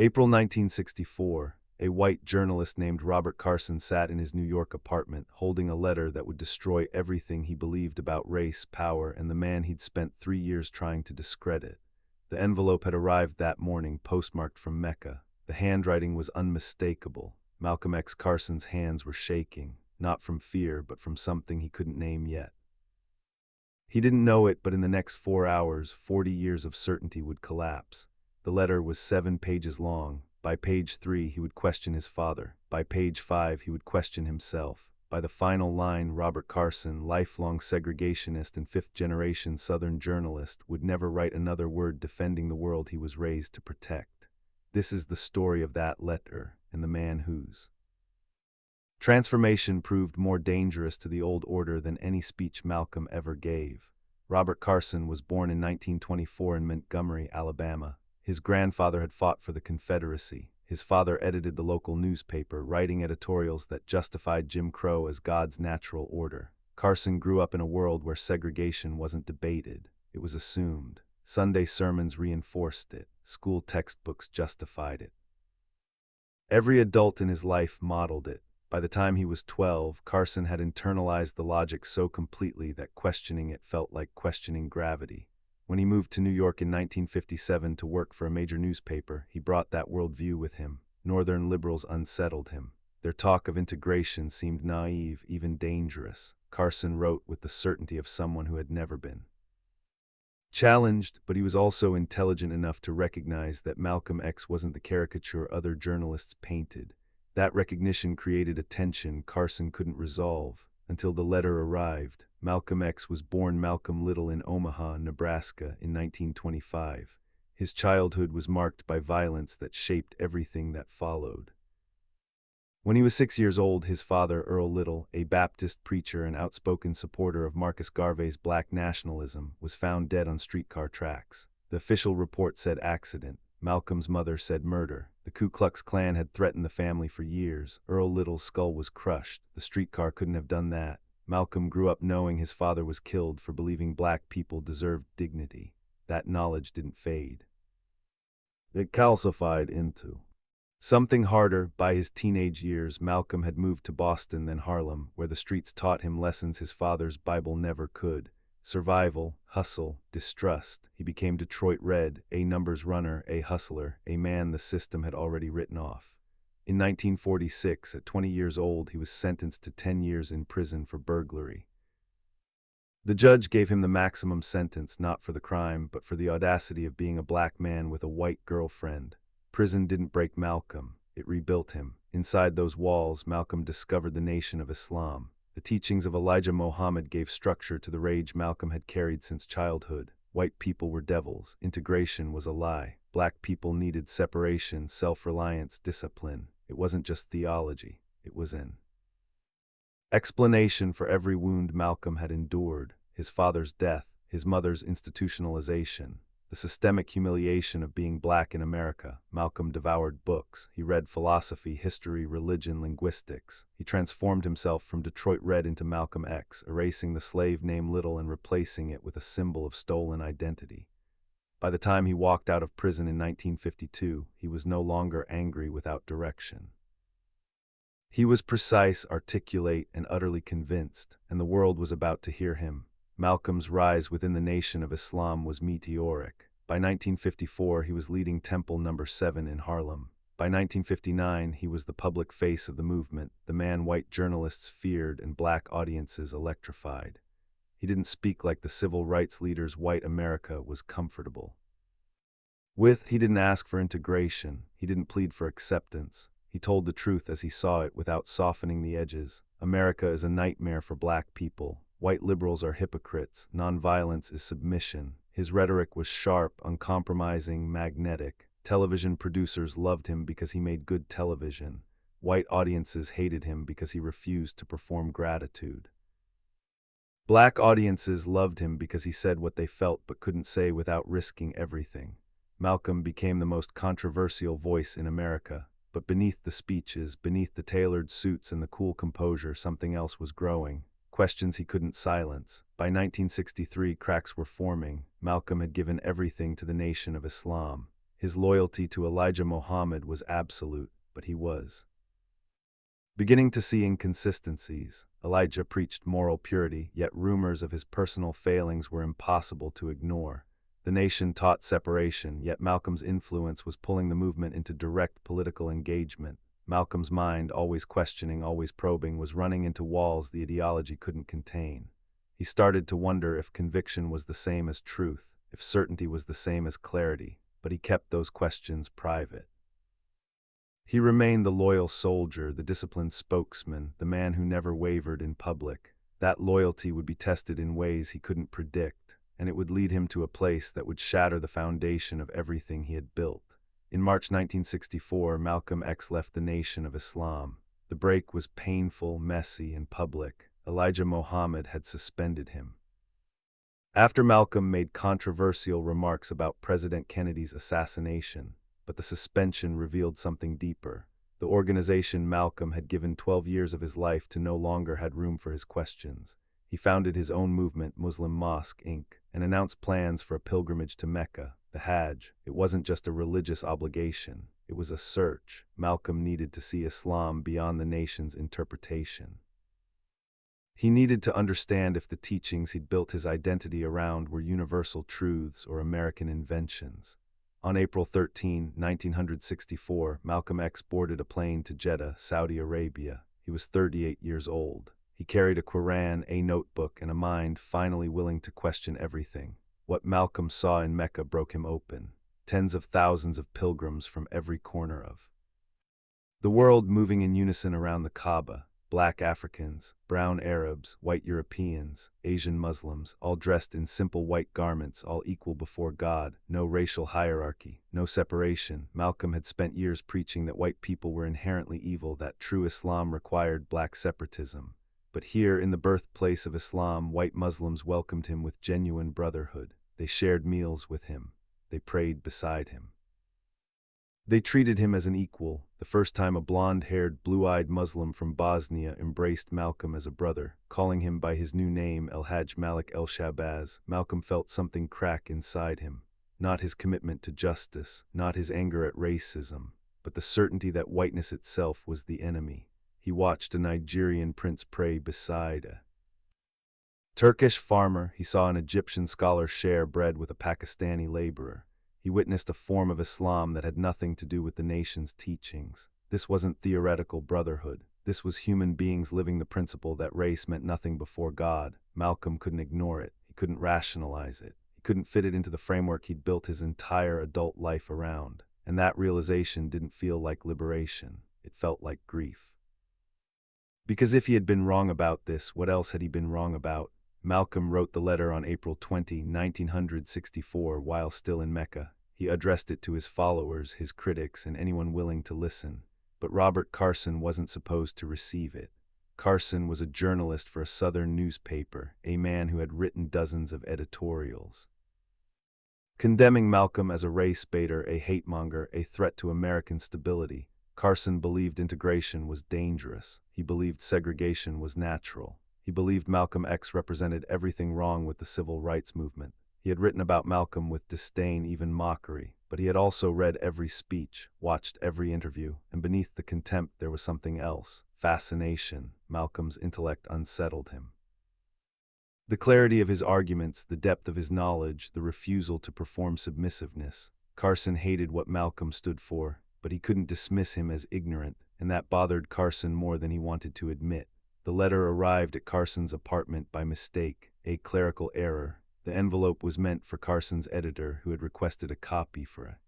April 1964, a white journalist named Robert Carson sat in his New York apartment holding a letter that would destroy everything he believed about race, power, and the man he'd spent 3 years trying to discredit. The envelope had arrived that morning, postmarked from Mecca. The handwriting was unmistakable. Malcolm X. Carson's hands were shaking, not from fear, but from something he couldn't name yet. He didn't know it, but in the next 4 hours, 40 years of certainty would collapse. The letter was 7 pages long. By page 3, he would question his father. By page 5, he would question himself. By the final line, Robert Carson, lifelong segregationist and fifth-generation Southern journalist, would never write another word defending the world he was raised to protect. This is the story of that letter and the man whose transformation proved more dangerous to the old order than any speech Malcolm ever gave. Robert Carson was born in 1924 in Montgomery, Alabama. His grandfather had fought for the Confederacy. His father edited the local newspaper, writing editorials that justified Jim Crow as God's natural order. Carson grew up in a world where segregation wasn't debated. It was assumed. Sunday sermons reinforced it. School textbooks justified it. Every adult in his life modeled it. By the time he was 12, Carson had internalized the logic so completely that questioning it felt like questioning gravity. When he moved to New York in 1957 to work for a major newspaper, he brought that worldview with him. Northern liberals unsettled him. Their talk of integration seemed naive, even dangerous. Carson wrote with the certainty of someone who had never been challenged, but he was also intelligent enough to recognize that Malcolm X wasn't the caricature other journalists painted. That recognition created a tension Carson couldn't resolve. Until the letter arrived. Malcolm X was born Malcolm Little in Omaha, Nebraska in 1925. His childhood was marked by violence that shaped everything that followed. When he was 6 years old, his father, Earl Little, a Baptist preacher and outspoken supporter of Marcus Garvey's black nationalism, was found dead on streetcar tracks. The official report said accident. Malcolm's mother said murder. The Ku Klux Klan had threatened the family for years. Earl Little's skull was crushed. The streetcar couldn't have done that. Malcolm grew up knowing his father was killed for believing black people deserved dignity. That knowledge didn't fade. It calcified into something harder. By his teenage years, Malcolm had moved to Boston, then Harlem, where the streets taught him lessons his father's Bible never could. Survival, hustle, distrust. He became Detroit Red, a numbers runner, a hustler, a man the system had already written off. In 1946, at 20 years old, he was sentenced to 10 years in prison for burglary. The judge gave him the maximum sentence, not for the crime, but for the audacity of being a black man with a white girlfriend. Prison didn't break Malcolm, it rebuilt him. Inside those walls, Malcolm discovered the Nation of Islam. The teachings of Elijah Muhammad gave structure to the rage Malcolm had carried since childhood. White people were devils. Integration was a lie. Black people needed separation, self-reliance, discipline. It wasn't just theology. It was an explanation for every wound Malcolm had endured. His father's death, his mother's institutionalization, the systemic humiliation of being black in America. Malcolm devoured books. He read philosophy, history, religion, linguistics. He transformed himself from Detroit Red into Malcolm X, erasing the slave name Little and replacing it with a symbol of stolen identity. By the time he walked out of prison in 1952, he was no longer angry without direction. He was precise, articulate, and utterly convinced, and the world was about to hear him. Malcolm's rise within the Nation of Islam was meteoric. By 1954, he was leading Temple No. 7 in Harlem. By 1959, he was the public face of the movement, the man white journalists feared and black audiences electrified. He didn't speak like the civil rights leaders white America was comfortable with. He didn't ask for integration. He didn't plead for acceptance. He told the truth as he saw it without softening the edges. America is a nightmare for black people. White liberals are hypocrites. Nonviolence is submission. His rhetoric was sharp, uncompromising, magnetic. Television producers loved him because he made good television. White audiences hated him because he refused to perform gratitude. Black audiences loved him because he said what they felt but couldn't say without risking everything. Malcolm became the most controversial voice in America. But beneath the speeches, beneath the tailored suits and the cool composure, something else was growing. Questions he couldn't silence. By 1963, cracks were forming. Malcolm had given everything to the Nation of Islam. His loyalty to Elijah Muhammad was absolute, but he was beginning to see inconsistencies. Elijah preached moral purity, yet rumors of his personal failings were impossible to ignore. The nation taught separation, yet Malcolm's influence was pulling the movement into direct political engagement. Malcolm's mind, always questioning, always probing, was running into walls the ideology couldn't contain. He started to wonder if conviction was the same as truth, if certainty was the same as clarity, but he kept those questions private. He remained the loyal soldier, the disciplined spokesman, the man who never wavered in public. That loyalty would be tested in ways he couldn't predict, and it would lead him to a place that would shatter the foundation of everything he had built. In March 1964, Malcolm X left the Nation of Islam. The break was painful, messy, and public. Elijah Muhammad had suspended him. After Malcolm made controversial remarks about President Kennedy's assassination, but the suspension revealed something deeper. The organization Malcolm had given 12 years of his life to no longer had room for his questions. He founded his own movement, Muslim Mosque, Inc., and announced plans for a pilgrimage to Mecca, the Hajj. It wasn't just a religious obligation, it was a search. Malcolm needed to see Islam beyond the nation's interpretation. He needed to understand if the teachings he'd built his identity around were universal truths or American inventions. On April 13, 1964, Malcolm X boarded a plane to Jeddah, Saudi Arabia. He was 38 years old. He carried a Quran, a notebook, and a mind finally willing to question everything. What Malcolm saw in Mecca broke him open. Tens of thousands of pilgrims from every corner of the world moving in unison around the Kaaba. Black Africans, brown Arabs, white Europeans, Asian Muslims, all dressed in simple white garments, all equal before God, no racial hierarchy, no separation. Malcolm had spent years preaching that white people were inherently evil, that true Islam required black separatism. But here, in the birthplace of Islam, white Muslims welcomed him with genuine brotherhood. They shared meals with him. They prayed beside him. They treated him as an equal. The first time a blonde-haired, blue-eyed Muslim from Bosnia embraced Malcolm as a brother, calling him by his new name, El-Hajj Malik El-Shabazz, Malcolm felt something crack inside him. Not his commitment to justice, not his anger at racism, but the certainty that whiteness itself was the enemy. He watched a Nigerian prince pray beside a Turkish farmer. He saw an Egyptian scholar share bread with a Pakistani laborer. He witnessed a form of Islam that had nothing to do with the nation's teachings. This wasn't theoretical brotherhood. This was human beings living the principle that race meant nothing before God. Malcolm couldn't ignore it. He couldn't rationalize it. He couldn't fit it into the framework he'd built his entire adult life around. And that realization didn't feel like liberation. It felt like grief. Because if he had been wrong about this, what else had he been wrong about? Malcolm wrote the letter on April 20, 1964, while still in Mecca. He addressed it to his followers, his critics, and anyone willing to listen. But Robert Carson wasn't supposed to receive it. Carson was a journalist for a Southern newspaper, a man who had written dozens of editorials condemning Malcolm as a race baiter, a hate-monger, a threat to American stability. Carson believed integration was dangerous. He believed segregation was natural. He believed Malcolm X represented everything wrong with the civil rights movement. He had written about Malcolm with disdain, even mockery, but he had also read every speech, watched every interview, and beneath the contempt there was something else, fascination. Malcolm's intellect unsettled him. The clarity of his arguments, the depth of his knowledge, the refusal to perform submissiveness. Carson hated what Malcolm stood for, but he couldn't dismiss him as ignorant, and that bothered Carson more than he wanted to admit. The letter arrived at Carson's apartment by mistake, a clerical error. The envelope was meant for Carson's editor, who had requested a copy for a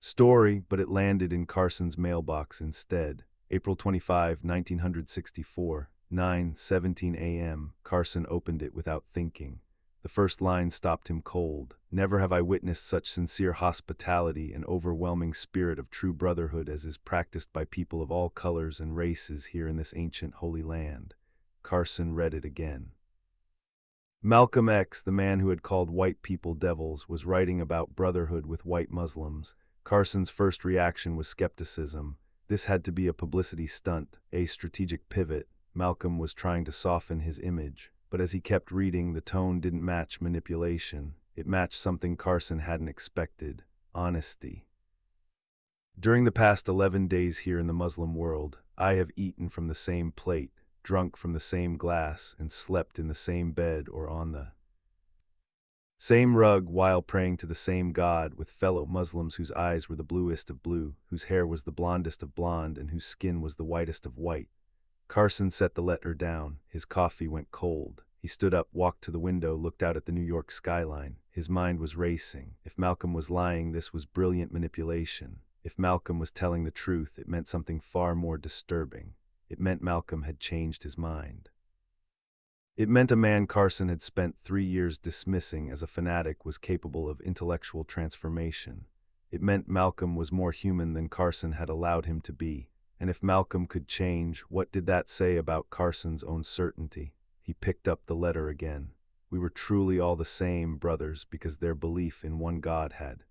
story, but it landed in Carson's mailbox instead. April 25, 1964, 9:17 a.m. Carson opened it without thinking. The first line stopped him cold. Never have I witnessed such sincere hospitality and overwhelming spirit of true brotherhood as is practiced by people of all colors and races here in this ancient holy land. Carson read it again. Malcolm X, the man who had called white people devils, was writing about brotherhood with white Muslims. Carson's first reaction was skepticism. This had to be a publicity stunt, a strategic pivot. Malcolm was trying to soften his image. But as he kept reading, the tone didn't match manipulation. It matched something Carson hadn't expected, honesty. During the past 11 days here in the Muslim world, I have eaten from the same plate, drunk from the same glass, and slept in the same bed or on the same rug while praying to the same God with fellow Muslims whose eyes were the bluest of blue, whose hair was the blondest of blonde, and whose skin was the whitest of white. Carson set the letter down. His coffee went cold. He stood up, walked to the window, looked out at the New York skyline. His mind was racing. If Malcolm was lying, this was brilliant manipulation. If Malcolm was telling the truth, it meant something far more disturbing. It meant Malcolm had changed his mind. It meant a man Carson had spent 3 years dismissing as a fanatic was capable of intellectual transformation. It meant Malcolm was more human than Carson had allowed him to be. And if Malcolm could change, what did that say about Carson's own certainty? He picked up the letter again. We were truly all the same, brothers, because their belief in one God had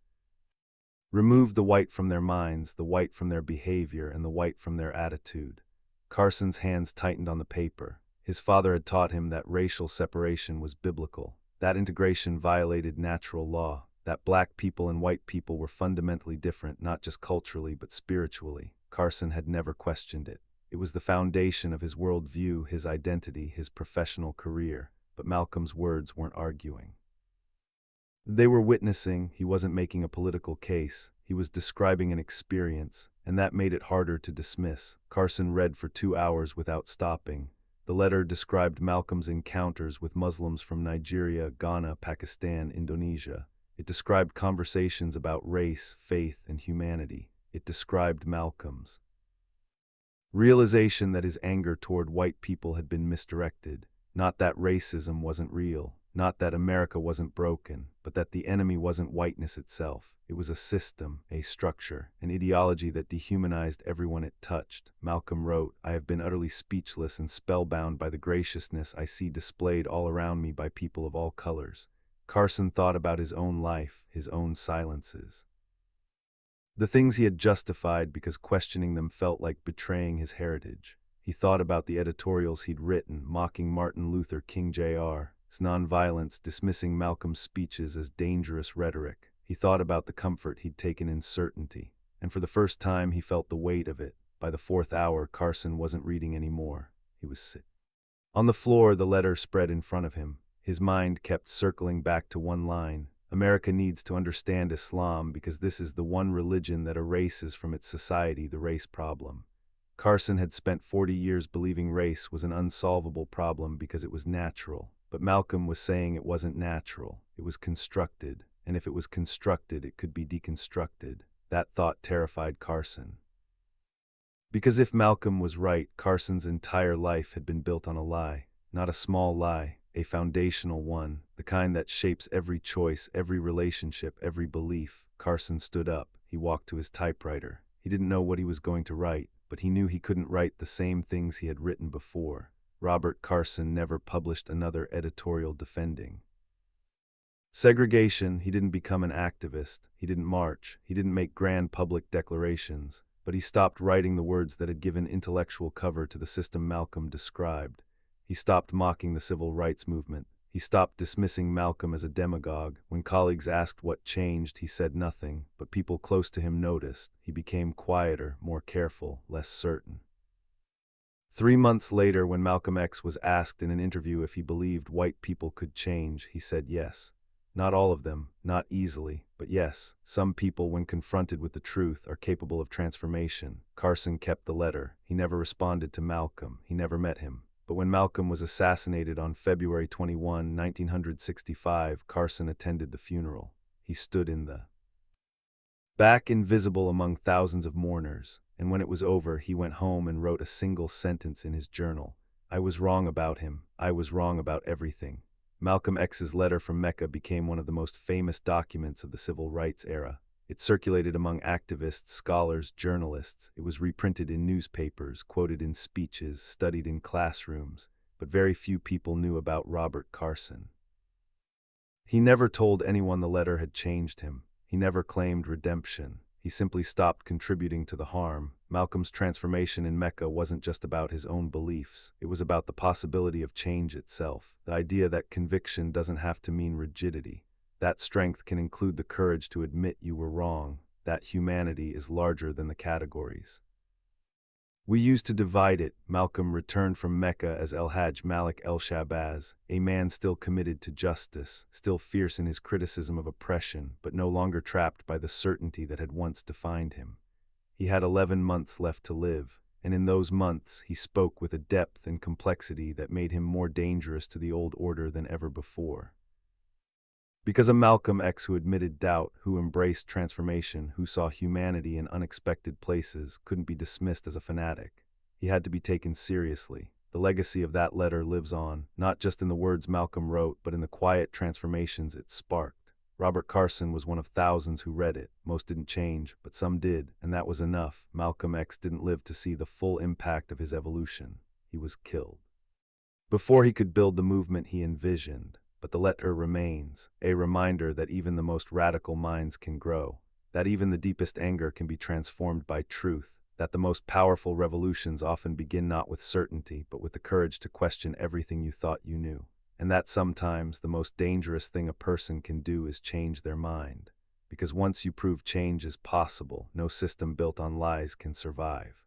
removed the white from their minds, the white from their behavior, and the white from their attitude. Carson's hands tightened on the paper. His father had taught him that racial separation was biblical, that integration violated natural law, that black people and white people were fundamentally different, not just culturally but spiritually. Carson had never questioned it. It was the foundation of his worldview, his identity, his professional career. But Malcolm's words weren't arguing. They were witnessing. He wasn't making a political case. He was describing an experience, and that made it harder to dismiss. Carson read for 2 hours without stopping. The letter described Malcolm's encounters with Muslims from Nigeria, Ghana, Pakistan, Indonesia. It described conversations about race, faith, and humanity. It described Malcolm's realization that his anger toward white people had been misdirected. Not that racism wasn't real, not that America wasn't broken, but that the enemy wasn't whiteness itself. It was a system, a structure, an ideology that dehumanized everyone it touched. Malcolm wrote, "I have been utterly speechless and spellbound by the graciousness I see displayed all around me by people of all colors." Carson thought about his own life, his own silences. The things he had justified because questioning them felt like betraying his heritage. He thought about the editorials he'd written, mocking Martin Luther King Jr.'s nonviolence, dismissing Malcolm's speeches as dangerous rhetoric. He thought about the comfort he'd taken in certainty, and for the first time he felt the weight of it. By the 4th hour, Carson wasn't reading anymore. He was sitting on the floor, the letter spread in front of him. His mind kept circling back to one line. America needs to understand Islam because this is the one religion that erases from its society the race problem. Carson had spent 40 years believing race was an unsolvable problem because it was natural. But Malcolm was saying it wasn't natural. It was constructed. And if it was constructed, it could be deconstructed. That thought terrified Carson. Because if Malcolm was right, Carson's entire life had been built on a lie. Not a small lie, a foundational one, the kind that shapes every choice, every relationship, every belief. Carson stood up. He walked to his typewriter. He didn't know what he was going to write, but he knew he couldn't write the same things he had written before. Robert Carson never published another editorial defending segregation. He didn't become an activist. He didn't march. He didn't make grand public declarations. But he stopped writing the words that had given intellectual cover to the system Malcolm described. He stopped mocking the civil rights movement. He stopped dismissing Malcolm as a demagogue. When colleagues asked what changed, he said nothing, but people close to him noticed. He became quieter, more careful, less certain. 3 months later, when Malcolm X was asked in an interview if he believed white people could change, he said yes. Not all of them, not easily, but yes, some people, when confronted with the truth, are capable of transformation. Carson kept the letter. He never responded to Malcolm. He never met him. But when Malcolm was assassinated on February 21, 1965, Carson attended the funeral. He stood in the back, invisible among thousands of mourners, and when it was over, he went home and wrote a single sentence in his journal. "I was wrong about him. I was wrong about everything." Malcolm X's letter from Mecca became one of the most famous documents of the civil rights era. It circulated among activists, scholars, journalists. It was reprinted in newspapers, quoted in speeches, studied in classrooms, but very few people knew about Robert Carson. He never told anyone the letter had changed him. He never claimed redemption. He simply stopped contributing to the harm. Malcolm's transformation in Mecca wasn't just about his own beliefs. It was about the possibility of change itself, the idea that conviction doesn't have to mean rigidity. That strength can include the courage to admit you were wrong, that humanity is larger than the categories we used to divide it. Malcolm returned from Mecca as El-Hajj Malik el-Shabazz, a man still committed to justice, still fierce in his criticism of oppression, but no longer trapped by the certainty that had once defined him. He had 11 months left to live, and in those months he spoke with a depth and complexity that made him more dangerous to the old order than ever before. Because a Malcolm X who admitted doubt, who embraced transformation, who saw humanity in unexpected places, couldn't be dismissed as a fanatic. He had to be taken seriously. The legacy of that letter lives on, not just in the words Malcolm wrote, but in the quiet transformations it sparked. Robert Carson was one of thousands who read it. Most didn't change, but some did, and that was enough. Malcolm X didn't live to see the full impact of his evolution. He was killed before he could build the movement he envisioned. But the letter remains, a reminder that even the most radical minds can grow, that even the deepest anger can be transformed by truth, that the most powerful revolutions often begin not with certainty, but with the courage to question everything you thought you knew, and that sometimes the most dangerous thing a person can do is change their mind, because once you prove change is possible, no system built on lies can survive.